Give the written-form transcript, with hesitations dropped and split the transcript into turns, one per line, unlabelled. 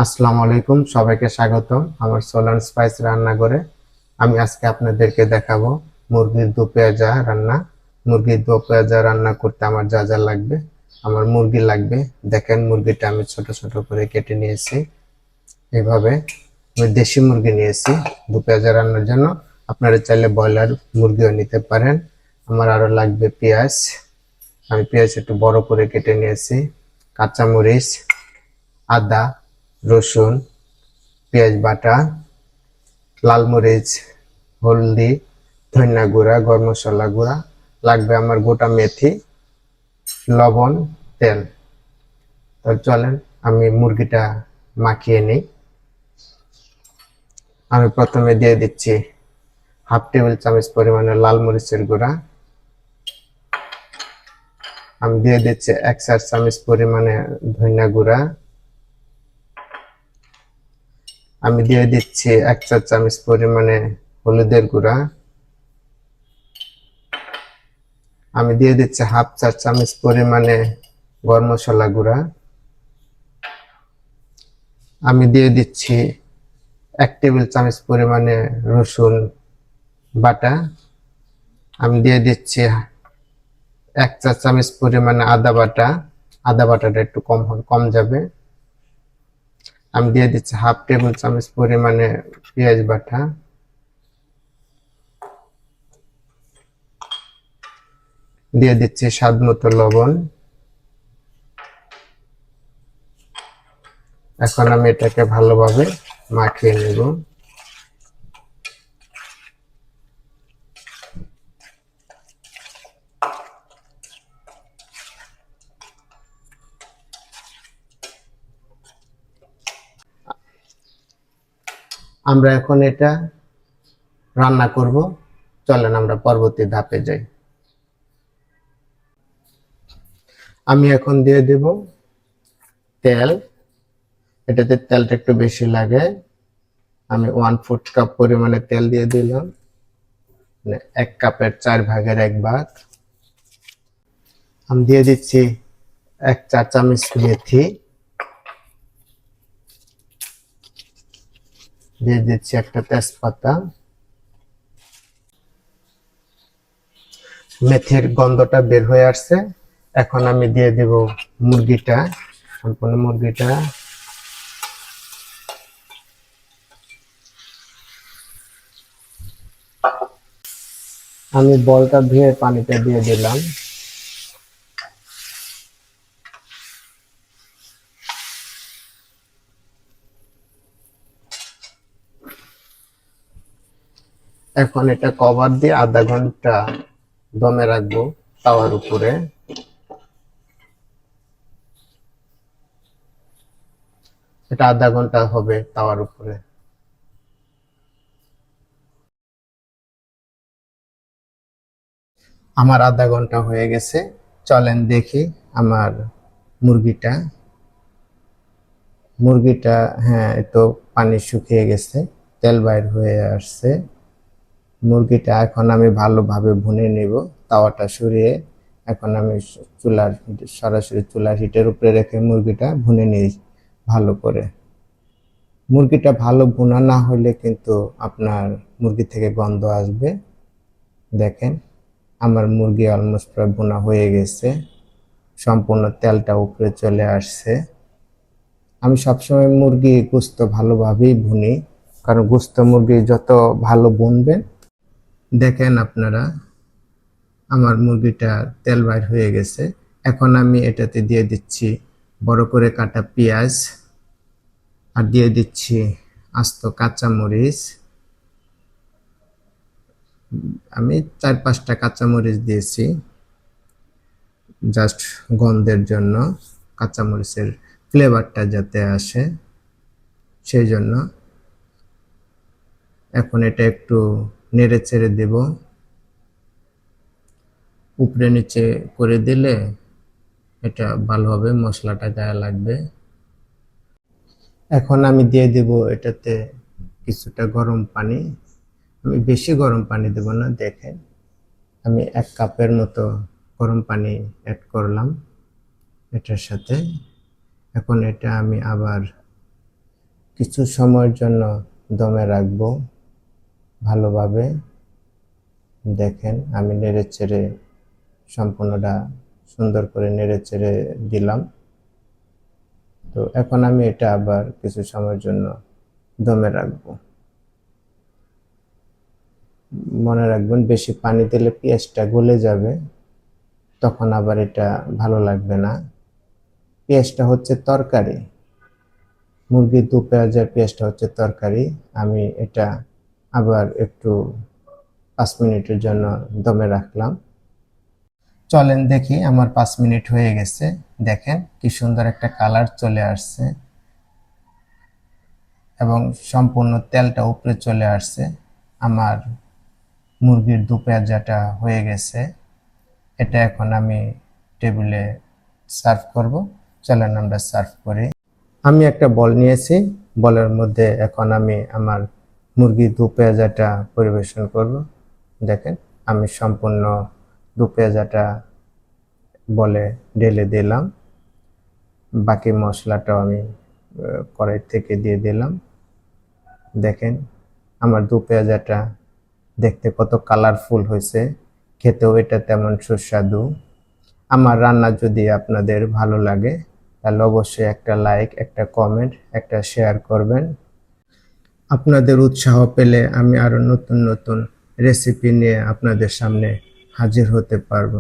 আসসালামু আলাইকুম, সবাইকে স্বাগতম আমার সোলান স্পাইস রান্নাঘরে। আমি আজকে আপনাদেরকে দেখাবো মুরগির দো পেঁয়াজা রান্না। মুরগির দো পেঁয়াজা রান্না করতে আমার যা যা লাগবে। আমার মুরগি লাগবে। দেখেন, মুরগিটা আমি ছোট ছোট করে কেটে নিয়েছি এইভাবে। আমি দেশি মুরগি নিয়েছি দো পেঁয়াজা রান্নার জন্য। আপনারা চাইলে ব্রয়লার মুরগিও নিতে পারেন। আমার আরো লাগবে পেঁয়াজ। আমি পেঁয়াজ একটু বড় করে কেটে নিয়েছি। কাঁচামরিচ, আদা, রসুন, পেঁয়াজ বাটা, লাল মরিচ, হলদি, ধনিয়া গুঁড়া, গরম মশলা গুঁড়া লাগবে। আমার গোটা মেথি, লবণ, তেল। তো চলেন আমি মুরগিটা মাখিয়ে নিই। আমি প্রথমে দিয়ে দিচ্ছি হাফ টেবিল চামচ পরিমাণে লাল মরিচের গুঁড়া। আমি দিয়ে দিচ্ছি 1 চা চামচ পরিমাণে ধনিয়া গুঁড়া। আমি দিয়ে দিচ্ছি 1 চা চামচ পরিমাণে হলুদের গুঁড়া। আমি দিয়ে দিচ্ছি হাফ চা চামচ পরিমাণে গরম মশলা গুঁড়া। আমি দিয়ে দিচ্ছি 1 টেবিল চামচ পরিমাণে রসুন বাটা। আমি দিয়ে দিচ্ছি 1 চা চামচ পরিমাণে আদা বাটা। আদা বাটাটা একটু কম যাবে। আমি দিয়ে দিচ্ছি হাফ টেবিল চামচ পরিমাণে পেঁয়াজ বাটা। দিয়ে দিচ্ছি স্বাদ মতো লবণ। এখন আমি এটাকে ভালোভাবে মাখিয়ে নেব। আমরা এখন এটা রান্না করব। চলেন আমরা পরবর্তী ধাপে যাই। আমি এখন দিয়ে দেব তেল। এটাতে তেলটা একটু বেশি লাগে। আমি 1/4 কাপ পরিমাণে তেল দিয়ে দিলাম, মানে 1 কাপের 1/4 ভাগ। আমি দিয়ে দিচ্ছি 1 চা চামচ মেথি। দিয়ে দিচ্ছি একটা তেজপাতা। মেথির গন্ধটা বের হয়ে আসছে। এখন আমি দিয়ে দেব মুরগিটা, সম্পূর্ণ মুরগিটা। আমি বলটা ধুয়ে পানিটা দিয়ে দিলাম। এখন এটা কভার দিয়ে আধা ঘন্টা দমে রাখবো তাওয়ার উপরে। এটা আধা ঘন্টা হবে তাওয়ার উপরে। আমার আধা ঘন্টা হয়ে গেছে। চলেন দেখি আমার মুরগিটা। মুরগিটা, হ্যাঁ, তো পানি শুকিয়ে গেছে, তেল বাইর হয়ে আসছে। মুরগিটা এখন আমি ভালোভাবে ভুনে নিব। তাওয়াটা সরিয়ে এখন আমি সরাসরি চুলার হিটের উপরে রেখে মুরগিটা ভুনে নিই ভালো করে। মুরগিটা ভালো ভুনা না হলে কিন্তু আপনার মুরগি থেকে গন্ধ আসবে। দেখেন, আমার মুরগি অলমোস্ট প্রায় ভুনা হয়ে গেছে। সম্পূর্ণ তেলটা উপরে চলে আসছে। আমি সবসময় মুরগি গোস্ত ভালোভাবেই ভুনি, কারণ গোস্ত মুরগি যত ভালো ভুনবেন। দেখেন আপনারা, আমার মুরগিটা তেল বাইর হয়ে গেছে। এখন আমি এটাতে দিয়ে দিচ্ছি বড় করে কাটা পেঁয়াজ, আর দিয়ে দিচ্ছি আস্ত কাঁচামরিচ। আমি 4-5টা কাঁচামরিচ দিয়েছি জাস্ট গন্ধের জন্য, কাঁচামরিচের ফ্লেভারটা যাতে আসে সেই জন্য। এখন এটা একটু নেড়ে চেড়ে দেব। উপরে নিচে করে দিলে এটা ভালোভাবে মশলাটা গায়ে লাগবে। এখন আমি দিয়ে দেব এটাতে কিছুটা গরম পানি। আমি বেশি গরম পানি দেব না। দেখেন, আমি 1 কাপের মতো গরম পানি অ্যাড করলাম এটার সাথে। এখন এটা আমি আবার কিছু সময়ের জন্য দমে রাখবো ভালোভাবে। দেখেন আমি নেড়েচেড়ে সম্পূর্ণটা সুন্দর করে নেড়েচেড়ে দিলাম। তো এখন আমি এটা আবার কিছু সময়ের জন্য দমে রাখবো। মনে রাখবেন বেশি পানি দিলে পেঁয়াজটা গলে যাবে, তখন আবার এটা ভালো লাগবে না। পেঁয়াজটা হচ্ছে তরকারি, মুরগির দু পেঁয়াজের পেঁয়াজটা হচ্ছে তরকারি। আমি এটা আবার একটু 5 মিনিটের জন্য দমে রাখলাম। চলেন দেখি আমার 5 মিনিট হয়ে গেছে। দেখেন কি সুন্দর একটা কালার চলে আসছে এবং সম্পূর্ণ তেলটা উপরে চলে আসছে। আমার মুরগির দু পেঁয়াজাটা হয়ে গেছে। এটা এখন আমি টেবিলে সার্ভ করব। চলেন আমরা সার্ভ করি। আমি একটা বল নিয়েছি, বলের মধ্যে এখন আমি আমার মুরগির দু পেঁয়াজাটা পরিবেশন করব। দেখেন আমি সম্পূর্ণ দু পেঁয়াজাটা বলে ঢেলে দিলাম। বাকি মশলাটাও আমি কড়াই থেকে দিয়ে দিলাম। দেখেন আমার দু পেঁয়াজাটা দেখতে কত কালারফুল হয়েছে, খেতেও এটা তেমন সুস্বাদু। আমার রান্না যদি আপনাদের ভালো লাগে তাহলে অবশ্যই একটা লাইক, একটা কমেন্ট, একটা শেয়ার করবেন। আপনাদের উৎসাহ পেলে আমি আরো নতুন নতুন রেসিপি নিয়ে আপনাদের সামনে হাজির হতে পারবো।